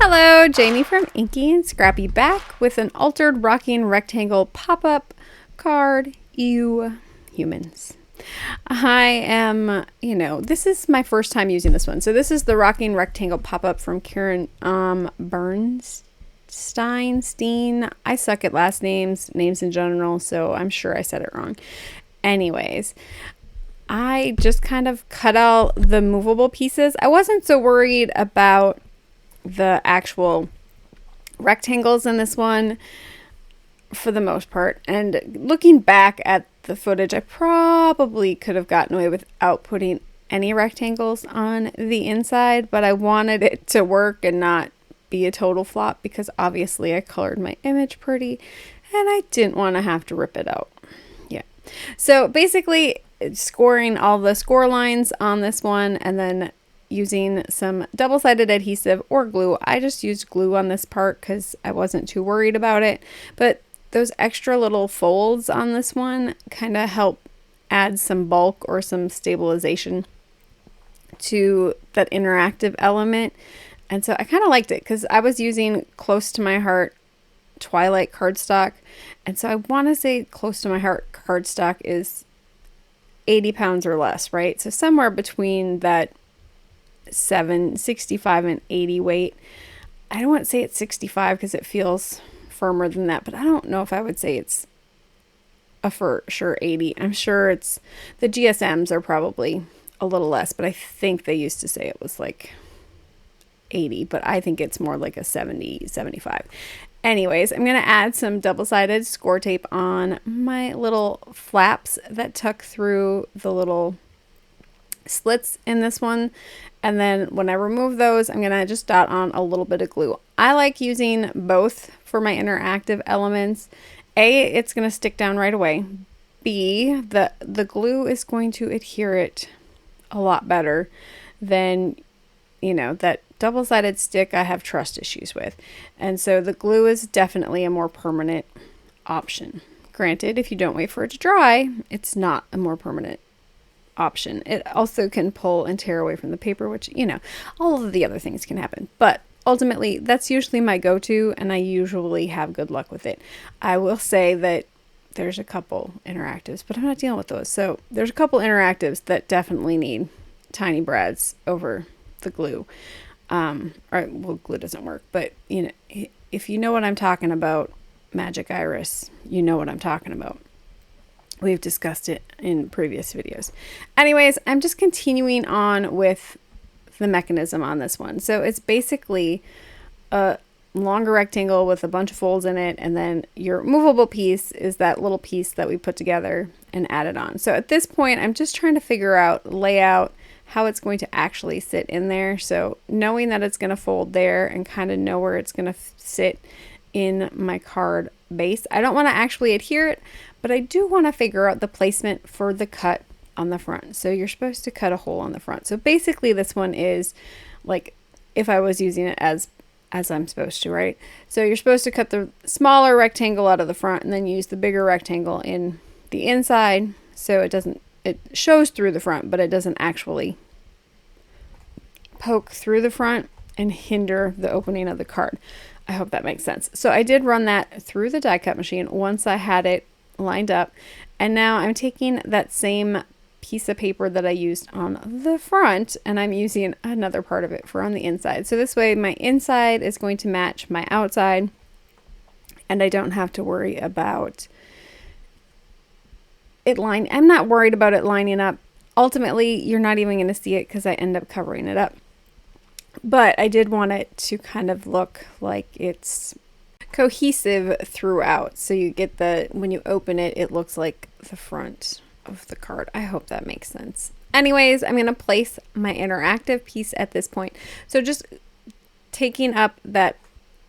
Hello, Jaime from Inky&Scrappy back with an altered Rockin rectangle pop-up card. You humans. I am, this is my first time using this one. So this is the Rockin rectangle pop-up from Karen Steen. I suck at last names in general, so I'm sure I said it wrong. Anyways, I just kind of cut out the movable pieces. I wasn't so worried about the actual rectangles in this one for the most part, and looking back at the footage, I probably could have gotten away without putting any rectangles on the inside, but I wanted it to work and not be a total flop because obviously I colored my image pretty and I didn't want to have to rip it out. Yeah, so basically scoring all the score lines on this one and then using some double-sided adhesive or glue. I just used glue on this part because I wasn't too worried about it, but those extra little folds on this one kind of help add some bulk or some stabilization to that interactive element. And so I kind of liked it because I was using close to my heart Twilight cardstock, and so I want to say close to my heart cardstock is 80 pounds or less, right? So somewhere between that 65 and 80 weight. I don't want to say it's 65 because it feels firmer than that, but I don't know if I would say it's a for sure 80. I'm sure it's the GSMs are probably a little less, but I think they used to say it was like 80, but I think it's more like a 70, 75. Anyways, I'm going to add some double-sided score tape on my little flaps that tuck through the little slits in this one, and then when I remove those, I'm gonna just dot on a little bit of glue. I like using both for my interactive elements. A, it's gonna stick down right away. B, the glue is going to adhere it a lot better than that double-sided stick I have trust issues with, and so the glue is definitely a more permanent option. Granted, if you don't wait for it to dry, it's not a more permanent option. It also can pull and tear away from the paper, which all of the other things can happen, but ultimately that's usually my go-to and I usually have good luck with it. I will say that there's a couple interactives, but I'm not dealing with those. So there's a couple interactives that definitely need tiny brads over the glue. Glue doesn't work, but if you know what I'm talking about, Magic Iris, you know what I'm talking about. We've discussed it in previous videos. Anyways, I'm just continuing on with the mechanism on this one. So it's basically a longer rectangle with a bunch of folds in it, and then your movable piece is that little piece that we put together and added on. So at this point, I'm just trying to figure out layout, how it's going to actually sit in there. So knowing that it's going to fold there and kind of know where it's going to sit in my card base. I don't want to actually adhere it, but I do want to figure out the placement for the cut on the front. So you're supposed to cut a hole on the front. So basically this one is like if I was using it as I'm supposed to, right? So you're supposed to cut the smaller rectangle out of the front and then use the bigger rectangle in the inside, so it shows through the front, but it doesn't actually poke through the front and hinder the opening of the card. I hope that makes sense. So I did run that through the die cut machine once I had it lined up, and now I'm taking that same piece of paper that I used on the front and I'm using another part of it for on the inside. So this way my inside is going to match my outside and I don't have to worry about it I'm not worried about it lining up. Ultimately, you're not even going to see it because I end up covering it up. But I did want it to kind of look like it's cohesive throughout. So you get when you open it, it looks like the front of the card. I hope that makes sense. Anyways, I'm going to place my interactive piece at this point. So just taking up that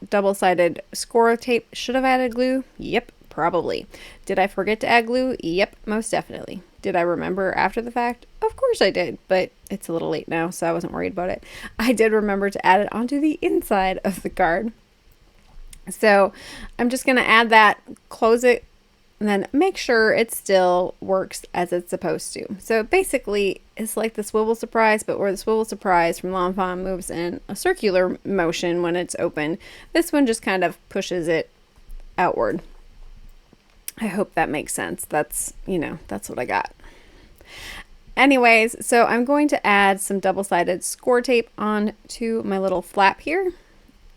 double-sided score tape. Should have added glue? Yep, probably. Did I forget to add glue? Yep, most definitely. Did I remember after the fact? Of course I did, but it's a little late now, so I wasn't worried about it. I did remember to add it onto the inside of the card. So I'm just going to add that, close it and then make sure it still works as it's supposed to. So basically, it's like the swivel surprise, but where the swivel surprise from Lawn Fawn moves in a circular motion when it's open, this one just kind of pushes it outward. I hope that makes sense. That's, you know, that's what I got. Anyways, so I'm going to add some double-sided score tape onto my little flap here.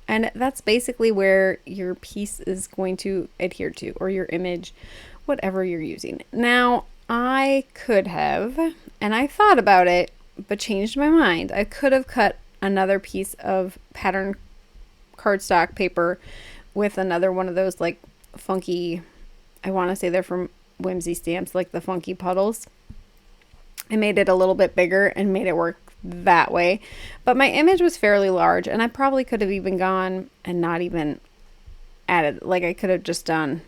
And that's basically where your piece is going to adhere to, or your image, whatever you're using. Now, I could have, and I thought about it, but changed my mind. I could have cut another piece of pattern cardstock paper with another one of those like funky, I want to say they're from Whimsy stamps, like the funky puddles. I made it a little bit bigger and made it work that way, but my image was fairly large, and I probably could have even gone and not even added, like I could have just done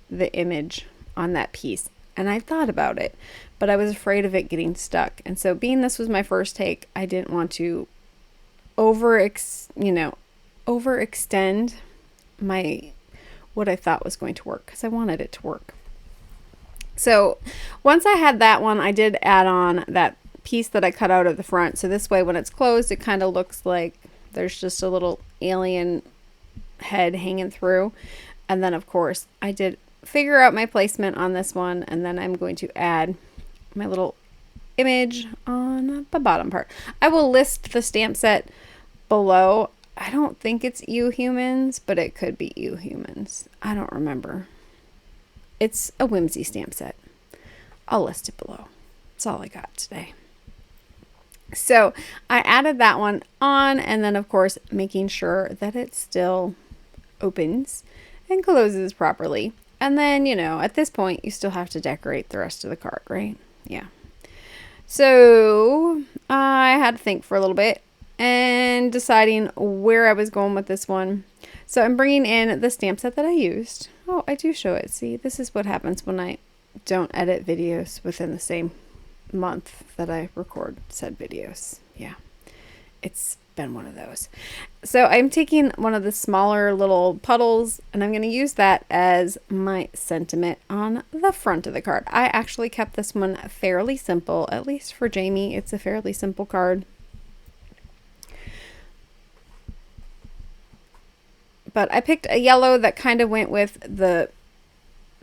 the image on that piece. And I thought about it, but I was afraid of it getting stuck. And so being this was my first take, I didn't want to overextend my what I thought was going to work, because I wanted it to work. So once I had that one, I did add on that piece that I cut out of the front. So this way, when it's closed, it kind of looks like there's just a little alien head hanging through. And then of course I did figure out my placement on this one, and then I'm going to add my little image on the bottom part. I will list the stamp set below. I don't think it's You Humans, but it could be You Humans. I don't remember. It's a Whimsy stamp set. I'll list it below. That's all I got today. So I added that one on, and then of course making sure that it still opens and closes properly. And then, you know, at this point you still have to decorate the rest of the card, right? Yeah. So I had to think for a little bit and deciding where I was going with this one. So I'm bringing in the stamp set that I used. Oh, I do show it. See, this is what happens when I don't edit videos within the same month that I record said videos. Yeah, it's been one of those. So I'm taking one of the smaller little puddles, and I'm going to use that as my sentiment on the front of the card. I actually kept this one fairly simple, at least for Jaime. It's a fairly simple card. But I picked a yellow that kind of went with the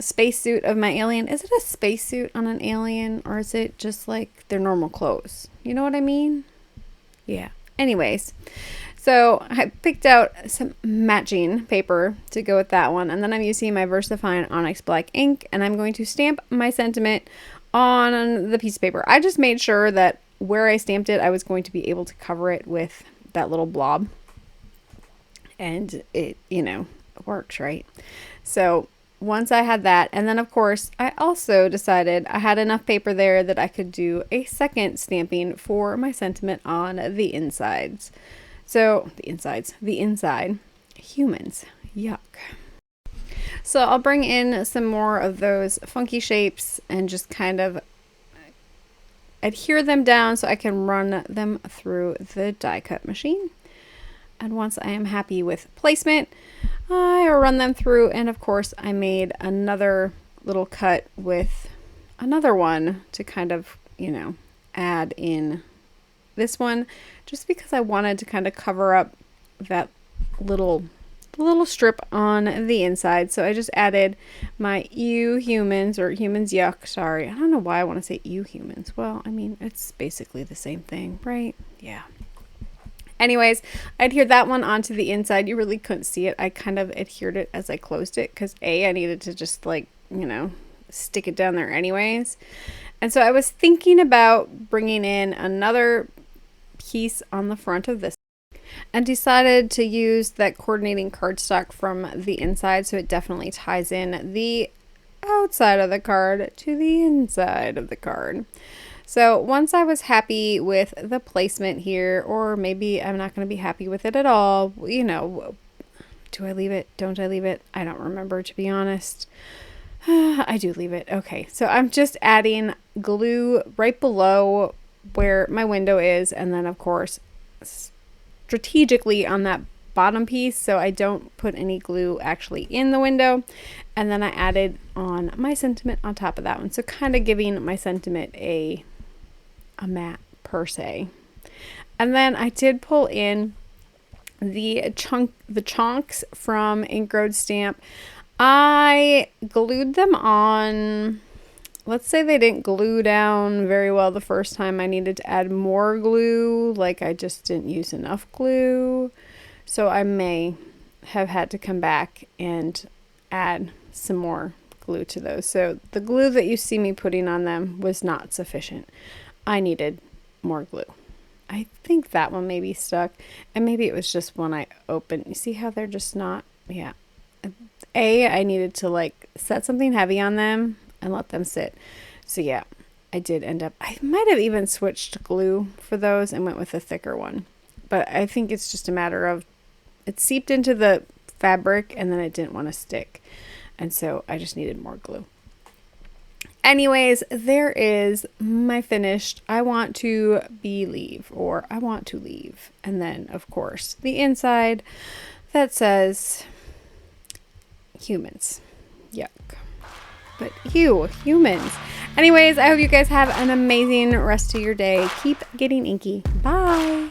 spacesuit of my alien. Is it a spacesuit on an alien, or is it just like their normal clothes? You know what I mean? Yeah. Anyways, so I picked out some matching paper to go with that one, and then I'm using my VersaFine Onyx black ink, and I'm going to stamp my sentiment on the piece of paper. I just made sure that where I stamped it, I was going to be able to cover it with that little blob. And it, you know, works, right? So once I had that, and then of course I also decided I had enough paper there that I could do a second stamping for my sentiment on the insides. So the inside, humans, yuck. So I'll bring in some more of those funky shapes and just kind of adhere them down so I can run them through the die cut machine. And once I am happy with placement, I run them through, and of course I made another little cut with another one to kind of, you know, add in this one, just because I wanted to kind of cover up that little strip on the inside. So I just added my You Humans, or Humans Yuck, sorry. I don't know why I want to say You Humans. Well, I mean, it's basically the same thing, right? Yeah. Anyways, I adhered that one onto the inside. You really couldn't see it. I kind of adhered it as I closed it because I needed to just, like, you know, stick it down there anyways. And so I was thinking about bringing in another piece on the front of this and decided to use that coordinating cardstock from the inside, so it definitely ties in the outside of the card to the inside of the card. So once I was happy with the placement here, or maybe I'm not going to be happy with it at all, you know, do I leave it? Don't I leave it? I don't remember, to be honest. I do leave it. Okay, so I'm just adding glue right below where my window is, and then of course strategically on that bottom piece so I don't put any glue actually in the window. And then I added on my sentiment on top of that one. So kind of giving my sentiment a mat per se. And then I did pull in the chonks from Ink Road Stamp. I glued them on. Let's say they didn't glue down very well the first time. I needed to add more glue, like I just didn't use enough glue. So I may have had to come back and add some more glue to those. So the glue that you see me putting on them was not sufficient. I needed more glue. I think that one maybe stuck, and maybe it was just when I opened. You see how they're just not, yeah. I needed to like set something heavy on them and let them sit. So yeah, I did end up, I might have even switched glue for those and went with a thicker one. But I think it's just a matter of, it seeped into the fabric and then it didn't want to stick. And so I just needed more glue. Anyways, there is my finished I want to believe, or I want to leave. And then, of course, the inside that says humans. Yuck. But humans. Anyways, I hope you guys have an amazing rest of your day. Keep getting inky. Bye.